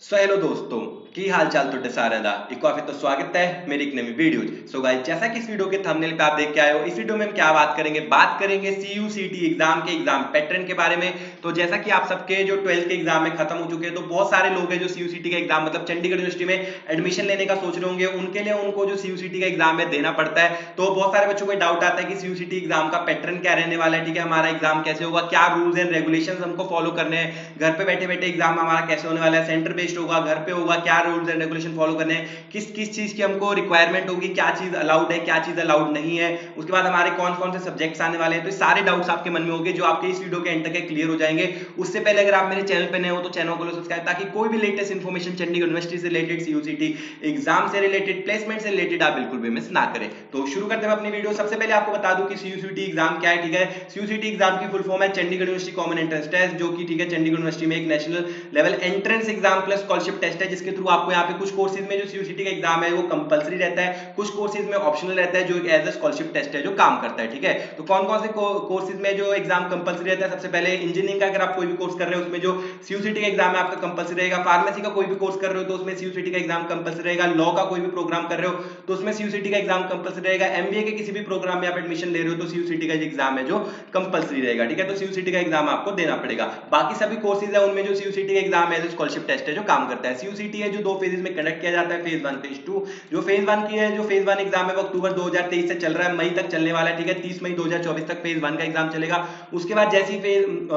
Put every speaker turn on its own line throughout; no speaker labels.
Hello दोस्तों की हाल चाल तो सारे दा एक बार फिर तो स्वागत है मेरी एक नई वीडियो। सो गाइस, जैसा कि इस वीडियो के थंबनेल पे आप देख के आए हो, इस वीडियो में हम क्या बात करेंगे सीयूसीटी एग्जाम के एग्जाम पैटर्न के बारे में। तो जैसा कि आप सबके जो 12th के एग्जाम में खत्म हो चुके हैं, तो बहुत सारे लोग हैं जो सीयूसीटी का एग्जाम मतलब चंडीगढ़ यूनिवर्सिटी में एडमिशन लेने का सोच रहे होंगे। उनके लिए उनको जो सीयूसीटी का एग्जाम में देना पड़ता है, तो बहुत सारे बच्चों को डाउट आता है कि सीयूसीटी एग्जाम का पैटर्न क्या रहने वाला है। ठीक है, हमारा एग्जाम कैसे होगा, क्या रूल्स एंड रेगुलेशन हमको फॉलो करने हैं, घर पे बैठे बैठे एग्जाम हमारा कैसे होने वाला है, सेंटर बेस्ड होगा, घर पे होगा, क्या रूल्स एंड रेगुलेशन फॉलो करने हैं, किस किस चीज की हमको रिक्वायरमेंट होगी, क्या चीज अलाउड है, क्या चीज अलाउड नहीं है, उसके बाद हमारे कौन कौन से सब्जेक्ट्स आने वाले हैं। तो सारे डाउट्स आपके मन में होंगे जो आपके इस वीडियो के एंड तक क्लियर हो जाएंगे। उससे पहले अगर आप मेरे चैनल पे नए हो तो चैनल को सब्सक्राइब, ताकि कोई भी लेटेस्ट इन्फॉर्मेशन चंडीगढ़ यूनिवर्सिटी से रिलेटेड, सीयूसीटी एग्जाम से रिलेटेड, प्लेसमेंट से रिलेटेड आप बिल्कुल भी मिस ना करें। तो शुरू करते हैं अपनी वीडियो। सबसे पहले आपको बता दूं कि सीयूसीटी एग्जाम क्या है। ठीक है, सीयूसीटी एग्जाम की फुल फॉर्म है Chandigarh university common entrance test, जो कि ठीक है चंडीगढ़ यूनिवर्सिटी में एक national level entrance exam plus scholarship test है, जिसके थ्रू आपको यहाँ पे कुछ कोर्सेज में जो सीयूसीटी का एग्जाम है वो कंपलसरी रहता है, कुछ कोर्सेज में ऑप्शनल रहता है, जो एज ए स्कॉलरशिप टेस्ट है जो काम करता है। ठीक है, तो कौन कौन से कोर्सेज में जो एग्जाम कंपलसरी रहता है। सबसे पहले इंजीनियरिंग का अगर आप कोई भी कोर्स कर रहे हो उसमें जो सीयूसीटी का एग्जाम है आपका कंपलसरी रहेगा। फार्मेसी का कोई भी कोर्स कर रहे हो तो उसमें सीयूसीटी का एग्जाम कंपलसरी रहेगा। लॉ का कोई भी प्रोग्राम कर रहे हो तो उसमें सीयूसीटी का एग्जाम कंपलसरी रहेगा। एमबीए के किसी भी प्रोग्राम में आप एडमिशन ले रहे हो तो सीयूसीटी का एग्जाम है जो कंपलसरी रहेगा। ठीक है, तो सीयूसीटी का एग्जाम आपको देना पड़ेगा। बाकी सभी कोर्सेज है उनमें जो सीयूसीटी का एग्जाम है स्कॉलरशिप टेस्ट है जो काम करता है। सीयूसीटी है जो दो फेजेस में कंडक्ट किया जाता है, फेज 1 फेज 2। जो फेज 1 की है, जो फेज 1 एग्जाम है वो अक्टूबर 2023 से चल रहा है, मई तक चलने वाला है। ठीक है, 30 मई 2024 तक फेज 1 का एग्जाम चलेगा। उसके बाद जैसे ही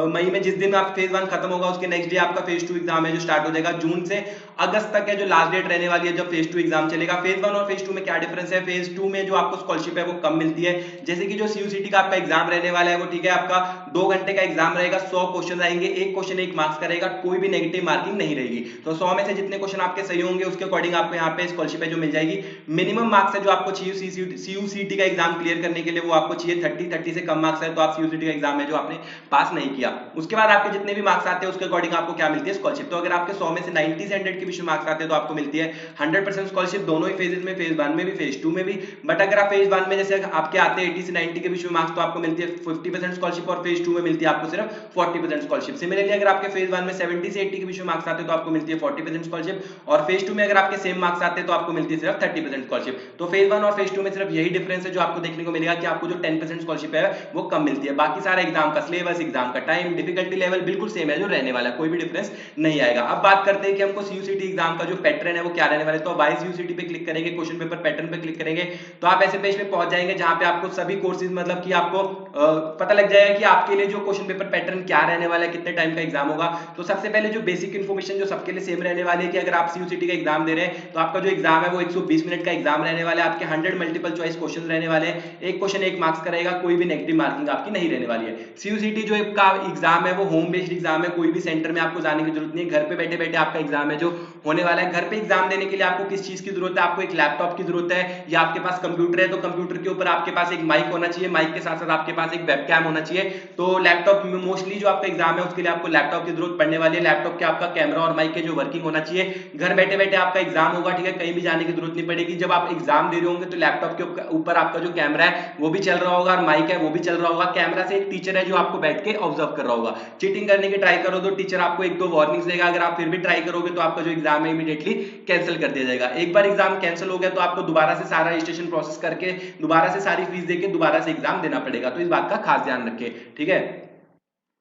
मई में जिस दिन आप फेज 1 खत्म होगा उसके नेक्स्ट डे आपका फेज 2 एग्जाम है जो स्टार्ट हो जाएगा। जून से अगस्त तक है जो लास्ट डेट रहने वाली है जब फेज 2 एग्जाम चलेगा। फेज 1 और फेज 2 में क्या डिफरेंस है, फेज 2 में जो आपको स्कॉलरशिप है वो कम मिलती है। जैसे कि जो सीयूसीटी का आपका एग्जाम रहने वाला है वो ठीक है आपका 2 घंटे का एग्जाम रहेगा, 100 क्वेश्चन आएंगे, एक क्वेश्चन 1 मार्क्स का रहेगा, कोई भी नेगेटिव मार्किंग नहीं रहेगी। तो 100 में से जितने क्वेश्चन आपके सही होंगे उसके अकॉर्डिंग आपको यहाँ पे स्कॉलरशिप है जो मिल जाएगी। मिनिमम मार्क्स है जो आपको चाहिए सीयूसीटी का एग्जाम क्लियर करने के लिए, वो आपको चाहिए 30 से कम मार्क्स है तो आप सीयूसीटी का एग्जाम है जो आपने पास नहीं किया। उसके बाद आपके जितने भी मार्क्स आते हैं उसके अकॉर्डिंग आपको क्या मिलती है, स्कॉलरशिप। तो अगर आपके 100 में से 90 से 100 के बीच मार्क्स आते हैं तो आपको मिलती है 100% स्कॉलरशिप, दोनों ही फेजेस में, फेज 1 में भी फेज 2 में भी। बट अगर आप फेज 1 में जैसे आपके आते हैं 80 से 90 के बीच में मार्क्स तो आपको मिलती है 50% स्कॉलरशिप, और फेज 2 में मिलती है आपको सिर्फ 40% स्कॉलरशिप। सिमिलरली अगर आपके फेज 1 में 70 से 80 के बीच में मार्क्स आते हैं तो आपको मिलती है 40% स्कॉलरशिप, और फेज 2 में अगर आपके सेम मार्क्स आते हैं तो आपको मिलती है सिर्फ 30% स्कॉलरशिप। तो फेज 1 और फेज 2 में सिर्फ यही डिफरेंस है जो आपको देखने को मिलेगा कि आपको जो 10% स्कॉलरशिप है वो कम मिलती है। बाकी सारा एग्जाम का सिलेबस, एग्जाम का टाइम, डिफिकल्टी लेवल बिल्कुल सेम है जो रहने वाला है, कोई भी डिफरेंस नहीं आएगा। अब बात करते हैं कि हमको सीयूसीटी एग्जाम का जो पैटर्न है वो क्या रहने वाला है। तो वाई सीयूसीटी पे क्लिक करेंगे, क्वेश्चन पेपर पैटर्न पे क्लिक करेंगे तो आप ऐसे पेज पे पहुंच जाएंगे जहां पे आपको सभी कोर्सेज मतलब कि आपको पता लग जाएगा कि आपके लिए जो क्वेश्चन पेपर पैटर्न क्या रहने वाला है, कितने टाइम का एग्जाम होगा। तो सबसे पहले जो बेसिक इन्फॉर्मेशन जो सबके लिए सेम रहने वाली है कि अगर आप सीयूसीटी का एग्जाम दे रहे हैं तो आपका जो एग्जाम है वो 120 मिनट का एग्जाम रहने वाला है। आपके 100 मल्टीपल चॉइस क्वेश्चन रहने वाले हैं, एक क्वेश्चन 1 मार्क्स का रहेगा, कोई भी नेगेटिव मार्किंग आपकी नहीं रहने वाली है। सीयूसीटी जो आपका एग्जाम है वो होम बेस्ड एग्जाम है, कोई भी सेंटर में आपको जाने की जरूरत नहीं है, घर पे बैठे बैठे आपका एग्जाम है जो होने वाला है। घर पे एग्जाम देने के लिए आपको किस चीज की जरूरत है, आपको एक लैपटॉप की जरूरत है, या आपके पास कंप्यूटर है तो कंप्यूटर के ऊपर आपके पास एक माइक होना चाहिए, माइक के साथ साथ आपके पास एक वेबकैम होना चाहिए। तो लैपटॉप में मोस्टली जो आपका एग्जाम है उसके लिए आपको लैपटॉप की जरूरत पड़ने वाली है। लैपटॉप के आपका कैमरा और माइक के जो वर्किंग होना चाहिए, घर बैठे बैठे आपका एग्जाम होगा। ठीक है, कहीं भी जाने की जरूरत नहीं पड़ेगी। जब आप एग्जाम दे रहे होंगे तो लैपटॉप के ऊपर आपका जो कैमरा है वो भी चल रहा होगा और माइक है वो भी चल रहा होगा। कैमरा से एक टीचर है जो आपको बैठ के ऑब्जर्व कर रहा होगा। चीटिंग करने की ट्राई करो तो टीचर आपको 1-2 वार्निंग्स देगा, अगर आप फिर भी ट्राई करोगे तो आपका जो एग्जाम है इमीडिएटली कैंसिल कर दिया जाएगा। एक बार एग्जाम कैंसिल हो गया तो आपको दोबारा से सारा रजिस्ट्रेशन प्रोसेस करके, दोबारा से सारी फीस देके दोबारा से एग्जाम देना पड़ेगा। तो इस बात का खास ध्यान रखें। ठीक है,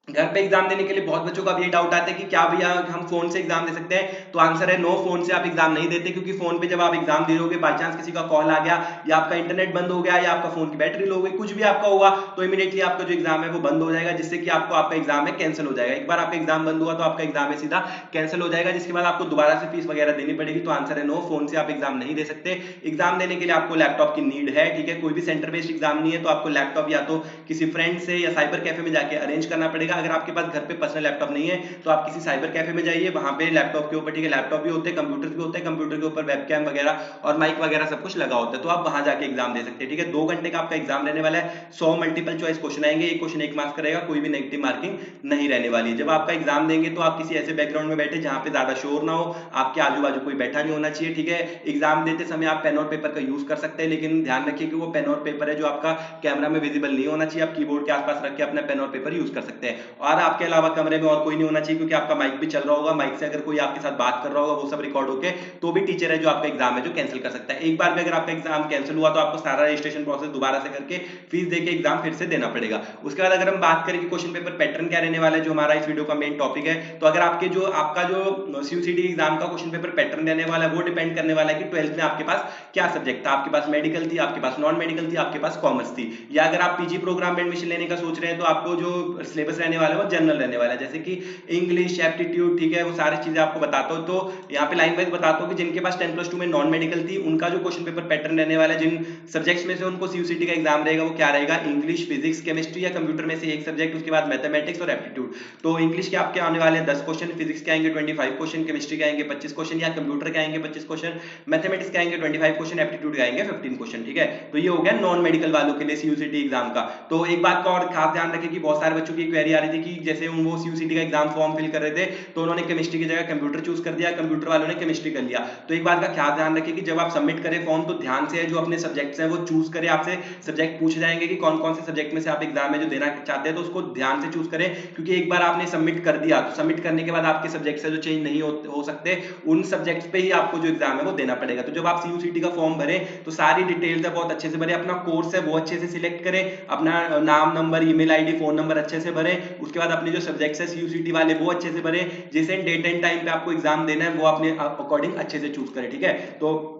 घर पे एग्जाम देने के लिए बहुत बच्चों का भी ये डाउट आता है कि क्या भैया हम फोन से एग्जाम दे सकते हैं। तो आंसर है नो, फोन से आप एग्जाम नहीं देते, क्योंकि फोन पे जब आप एग्जाम दे रहे बाई चांस किसी का कॉल आ गया या आपका इंटरनेट बंद हो गया या आपका फोन की बैटरी लो हो गई, कुछ भी आपका हुआ तो इमीडिएटली आपका जो एग्जाम है वो बंद हो जाएगा, जिससे कि आपको आपका एग्जाम है कैंसिल हो जाएगा। एक बार आपका एग्जाम बंद हुआ तो आपका एग्जाम है सीधा कैंसिल हो जाएगा, जिसके बाद आपको दोबारा से फीस वगैरह देनी पड़ेगी। तो आंसर है नो, फोन से आप एग्जाम नहीं दे सकते। एग्जाम देने के लिए आपको लैपटॉप की नीड है। ठीक है, कोई भी सेंटर बेस्ड एग्जाम नहीं है तो आपको लैपटॉप या तो किसी फ्रेंड से या साइबर कैफे में जाके अरेंज करना पड़ेगा। अगर आपके पास घर पे पर्सनल लैपटॉप नहीं है तो आप किसी साइबर कैफे में जाइए, वहां पे लैपटॉप के ऊपर, ठीक है, लैपटॉप भी होते हैं, कंप्यूटर भी होते हैं, कंप्यूटर के ऊपर वेबकैम वगैरह और माइक वगैरह सब कुछ लगा होता है, तो आप वहां जाके एग्जाम दे सकते हैं। ठीक है, 2 घंटे का आपका एग्जाम रहने वाला है, 100 मल्टीपल चॉइस क्वेश्चन आएंगे, एक क्वेश्चन 1 मार्क्स करेगा, कोई भी नेगेटिव मार्किंग नहीं रहने वाली है। जब आपका एग्जाम देंगे तो आप किसी ऐसे बैकग्राउंड में बैठे जहां पे ज्यादा शोर ना हो, आपके आजू बाजू कोई बैठा नहीं होना चाहिए। ठीक है, एग्जाम देते समय आप पेन और पेपर का यूज कर सकते हैं, लेकिन ध्यान रखिए कि वो पेन और पेपर है जो आपका कैमरा में विजिबल नहीं होना चाहिए। आप कीबोर्ड के आसपास रख के अपना पेन और पेपर यूज कर सकते हैं। और आपके अलावा कमरे में और कोई नहीं होना चाहिए, क्योंकि आपका माइक भी चल रहा होगा, माइक से अगर कोई आपके साथ बात कर रहा होगा वो सब रिकॉर्ड होके तो भी टीचर है जो आपका एग्जाम है जो कैंसिल कर सकता है। एक बार भी अगर आपका एग्जाम कैंसिल हुआ तो आपको सारा रजिस्ट्रेशन प्रोसेस दोबारा से करके फीस देके एग्जाम फिर से देना पड़ेगा। उसके बाद अगर हम बात करें कि क्वेश्चन पेपर पैटर्न क्या रहने वाला है, जो हमारा इस वीडियो का मेन टॉपिक है, तो अगर आपका जो सीयूसीटी एग्जाम का क्वेश्चन पेपर पैटर्न रहने वाला है वो डिपेंड करने वाला है कि 12th में आपके पास क्या सब्जेक्ट था। आपके पास मेडिकल थी, आपके पास नॉन मेडिकल थी, आपके पास कॉमर्स थी, या अगर आप पीजी प्रोग्राम में एडमिशन लेने का सोच रहे हैं तो आपको जो सिलेबस रहने वाला है वो जनरल रहने वाला है, जैसे कि इंग्लिश, एप्टीट्यूड, ठीक है, वो सारी चीजें आपको बताता हूँ। तो यहाँ पे लाइन वाइज बताता हूँ कि जिनके पास 10+2 में नॉन मेडिकल थी उनका जो क्वेश्चन पेपर पैटर्न रहने वाला है, जिन सब्जेक्ट्स में से उनको सीयूसीटी का एग्जाम रहेगा वो क्या रहेगा, इंग्लिश, फिजिक्स, केमिस्ट्री या कंप्यूटर में से एक सब्जेक्ट, उसके बाद मैथमेटिक्स और एप्टीट्यूड। तो इंग्लिश के आपके आने वाले 10 क्वेश्चन, फिजिक्स के आएंगे 25 क्वेश्चन, केमिस्ट्री के आएंगे 25 क्वेश्चन, या कंप्यूटर के आएंगे 25 क्वेश्चन, मैथमेटिक्स के आएंगे 25 क्वेश्चन, एप्टीट्यूड के आएंगे 15 क्वेश्चन, ठीक है। तो ये हो गया नॉन मेडिकल वालों के लिए सीयूसीटी एग्जाम का। तो एक बात का और खास ध्यान रखें कि बहुत सारे बच्चों की क्वेरी आ रही थी कि जैसे वो सीयूसीटी का एग्जाम फॉर्म फिल कर रहे थे तो उन्होंने केमिस्ट्री की जगह कंप्यूटर चूज कर दिया, कंप्यूटर वालों ने केमिस्ट्री कर लिया। तो एक बात का खास ध्यान रखें कि जब आप सबमिट करें फॉर्म तो ध्यान से जो अपने सब्जेक्ट्स हैं वो चूज करें। आपसे सब्जेक्ट पूछे जाएंगे कि कौन कौन से सब्जेक्ट में से आप एग्जाम में जो देना चाहते हैं, तो उसको ध्यान से चूज करें, क्योंकि एक बार आपने सबमिट कर दिया तो सबमिट करने के बाद आपके सब्जेक्ट्स है जो चेंज नहीं हो सकते, उन सब्जेक्ट्स पे ही आपको जो एग्जाम है वो देना पड़ेगा। तो जब आप सीयूसीटी का फॉर्म भरें तो सारी डिटेल्स है बहुत अच्छे से भरें, अपना कोर्स है वो अच्छे से सिलेक्ट करें, अपना नाम, number, email ID, phone number अच्छे से भरें, उसके बाद अपने जो सब्जेक्ट्स है सीयूसीटी वाले वो अच्छे से भरें, जिसे डेट एंड टाइम पे आपको एग्जाम देना है वो अपने अकॉर्डिंग अच्छे से चूज करें, ठीक है। तो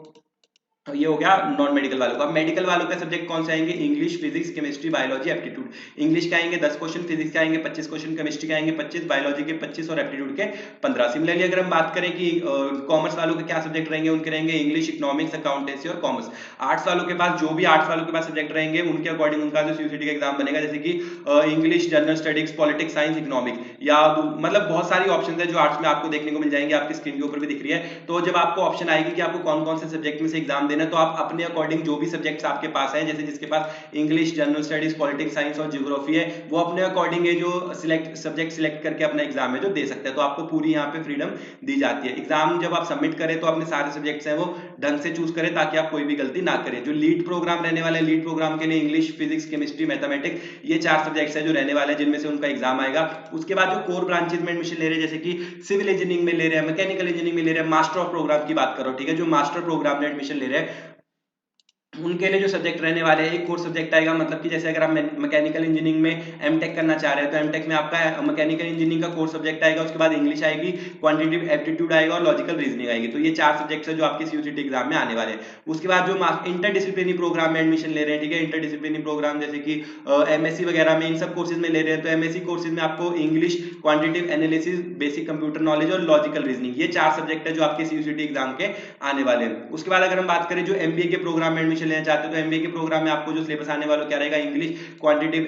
ये हो गया नॉन मेडिकल वालों का। मेडिकल वालों के सब्जेक्ट कौन से आएंगे, English, physics, chemistry, biology, aptitude. English के आएंगे 10 क्वेश्चन, फिजिक्स के आएंगे 25 क्वेश्चन, केमिस्ट्री के आएंगे 25, बायोलॉजी के 25 और एप्टीट्यूड के 15। सिमिलरली अगर हम बात करें कि कॉमर्स वालों के क्या सब्जेक्ट रहेंगे, उनके रहेंगे इंग्लिश, इकोनॉमिक्स, अकाउंटेंसी और कॉमर्स। आर्ट्स वालों के पास जो भी आर्ट्स वालों के पास सब्जेक्ट रहेंगे उनके अकॉर्डिंग उनका जो सीयूसीटी का एग्जाम बनेगा, जैसे कि English, general studies, politics, science, economic, या मतलब बहुत सारी ऑप्शन है जो आर्ट्स में आपको देखने को मिल जाएंगे, आपकी स्क्रीन के ऊपर भी दिख रही है। तो जब आपको ऑप्शन आएगी कि आपको कौन कौन से सब्जेक्ट में से एग्जाम देना है, तो आप अपने अकॉर्डिंग जो भी सब्जेक्ट्स आपके पास है, जैसे जिसके पास English, general studies, politics, science और ज्योग्राफी है, वो अपने अकॉर्डिंग ये जो सब्जेक्ट सिलेक्ट करके अपना एग्जाम है जो दे सकते हैं। तो आपको पूरी यहाँ पे फ्रीडम दी जाती है। एग्जाम जब आप सबमिट करें तो अपने सारे सब्जेक्ट्स हैं वो ढंग से चूज करें ताकि आप कोई भी गलती ना करें। जो लीड प्रोग्राम रहने वाला है, लीड प्रोग्राम के लिए इंग्लिश, फिजिक्स, केमिस्ट्री, मैथमेटिक्स, ये 4 सब्जेक्ट्स है जो रहने वाले हैं जिनमें से उनका एग्जाम आएगा। उसके बाद जो कोर ब्रांचेज में एडमिशन ले रहे हैं, जैसे कि सिविल इंजीनियरिंग में ले रहे हैं, मैकेनिकल इंजीनियरिंग में ले रहे हैं, मास्टर ऑफ प्रोग्राम की बात करो, ठीक है, जो मास्टर प्रोग्राम में एडमिशन ले रहे हैं उनके लिए जो सब्जेक्ट रहने वाले हैं, एक कोर सब्जेक्ट आएगा, मतलब कि जैसे अगर आप मैकेनिकल इंजीनियरिंग में एमटेक करना चाह रहे हैं तो एमटेक में आपका मैकेनिकल इंजीनियरिंग का कोर सब्जेक्ट आएगा, उसके बाद इंग्लिश आएगी, क्वांटिटेटिव एप्टीट्यूड आएगा और लॉजिकल रीजनिंग आएगी। तो ये 4 सब्जेक्ट्स है जो आपके सीयूसीटी एग्जाम में आने वाले हैं। उसके बाद जो इंटरडिसिप्लिनरी प्रोग्राम में एडमिशन ले रहे हैं, ठीक है, इंटरडिसिप्लिनरी प्रोग्राम जैसे कि एमएससी वगैरह में इन सब कोर्सेज में ले रहे हैं, तो एमएससी कोर्सेज में आपको English, quantitative analysis, basic computer knowledge और लॉजिकल रीजनिंग, ये 4 सब्जेक्ट है जो आपके सीयूसीटी एग्जाम के आने वाले हैं। उसके बाद अगर हम बात करें जो एमबीए के प्रोग्राम में एडमिशन लेना चाहते हैं, तो एमबीए के प्रोग्राम में आपको जो सिलेबस आने वाला क्या रहेगा, इंग्लिश, क्वांटिटेटिव,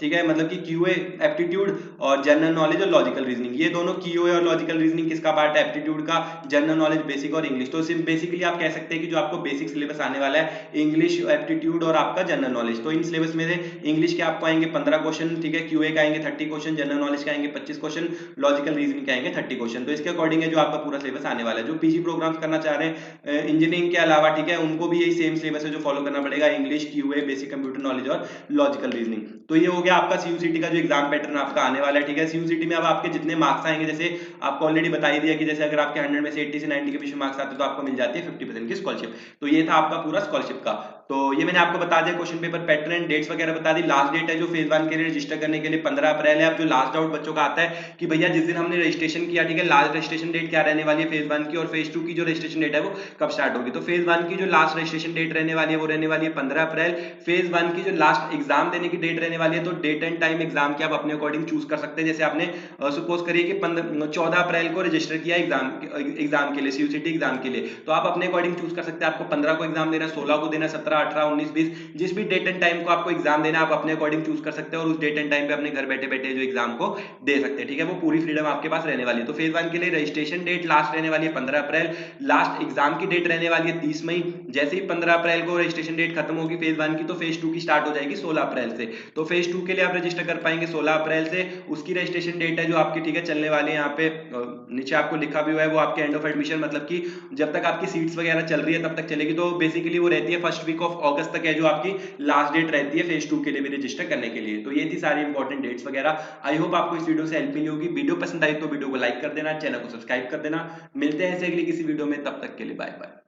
ठीक है, मतलब कि क्यूए, एप्टीट्यूड और जनरल नॉलेज और लॉजिकल रीजनिंग, ये दोनों क्यूए और लॉजिकल रीजनिंग किसका पार्ट है, एप्टीट्यूड का, जनरल नॉलेज, बेसिक और इंग्लिश। तो बेसिकली आप कह सकते हैं कि जो आपको बेसिक सिलेबस आने वाला है इंग्लिश, एप्टीट्यूड और आपका जनरल नॉलेज। तो इन सिलेबस में से इंग्लिश के आपको आएंगे 15 क्वेश्चन, ठीक है, क्यूए का आएंगे 30 क्वेश्चन, जनरल नॉलेज के आएंगे 25 क्वेश्चन, लॉजिकल रीजनिंग के आएंगे 30 क्वेश्चन। तो इसके अकॉर्डिंग है जो आपका पूरा सिलेबस आने वाला है। जो पीजी प्रोग्राम्स करना चाह रहे हैं इंजीनियरिंग के अलावा, ठीक है, उनको भी यही सेम सिलेबस है जो फॉलो करना पड़ेगा, English, QA, basic computer knowledge और लॉजिकल रीजनिंग। तो ये हो गया आपका सीयूसीटी का जो एग्जाम पैटर्न आपका आने वाला है, ठीक है। सीयूसीटी में अब आपके जितने मार्क्स आएंगे, जैसे आपको ऑलरेडी बता ही दिया कि जैसे अगर आपके 100 में से 80 से 90 के बीच मार्क्स आते हैं तो आपको मिल जाती है 50% की स्कॉलरशिप। तो ये था आपका पूरा स्कॉलरशिप का। तो ये मैंने आपको बता दिया क्वेश्चन पेपर पैटर्न, डेट्स वगैरह बता दी। लास्ट डेट है जो फेज 1 के लिए रजिस्टर करने के लिए 15 अप्रैल है। अब जो लास्ट डाउट बच्चों का आता है कि भैया जिस दिन हमने रजिस्ट्रेशन किया, ठीक है, लास्ट रजिस्ट्रेशन डेट क्या रहने वाली है फेज 1 की, और फेज 2 की जो रजिस्ट्रेशन डेट है वो कब स्टार्ट होगी। तो फेज 1 की जो लास्ट रजिस्ट्रेशन डेट रहने वाली है वो रहने वाली है 15 अप्रैल। फेज 1 की जो लास्ट एग्जाम देने की डेट रहने वाली है, तो डेट एंड टाइम एग्जाम के आप अपने अकॉर्डिंग चूज कर सकते हैं। जैसे आपने सपोज करिए कि 14 अप्रैल को रजिस्टर किया एग्जाम के लिए, सीयूसीटी एग्जाम के लिए, तो आप अपने अकॉर्डिंग चूज कर सकते हैं। आपको 15 को एग्जाम देना, 16 को देना, 17, 18, 19, 20, जिस भी डेट एंड टाइम को आपको एग्जाम देना आप अपने अकॉर्डिंग चूज कर सकते हैं और उस डेट एंड टाइम पे अपने घर बैठे बैठे जो एग्जाम को दे सकते हैं, ठीक है। वो पूरी फ्रीडम आपके पास रहने वाली है। तो फेज 1 के लिए रजिस्ट्रेशन डेट लास्ट रहने वाली है 15 अप्रैल, लास्ट एग्जाम की डेट रहने वाली है 30 मई। जैसे ही 15 अप्रैल को रजिस्ट्रेशन डेट खत्म होगी फेज 1 की, तो फेज 2 की स्टार्ट हो जाएगी 16 अप्रैल से। तो फेज 2 के लिए आप रजिस्टर कर पाएंगे 16 अप्रैल से। उसकी रजिस्ट्रेशन डेट है जो आपकी, ठीक है, चलने वाली है, यहाँ पे नीचे आपको लिखा भी हुआ है, वो आपके एंड ऑफ एडमिशन, मतलब कि जब तक आपकी सीट्स वगैरह चल रही है तब तक चलेगी। तो बेसिकली वो रहती है फर्स्ट वीक ऑफ अगस्त तक है जो आपकी लास्ट डेट रहती है फेज 2 के लिए भी रजिस्टर करने के लिए। तो ये थी सारी इंपॉर्टेंट डेट्स वगैरह। आई होप आपको इस वीडियो से हेल्प मिली होगी। वीडियो पसंद आई तो वीडियो को लाइक कर देना, चैनल को सब्सक्राइब कर देना। मिलते हैं ऐसे अगली किसी वीडियो में, तब तक के लिए बाय बाय।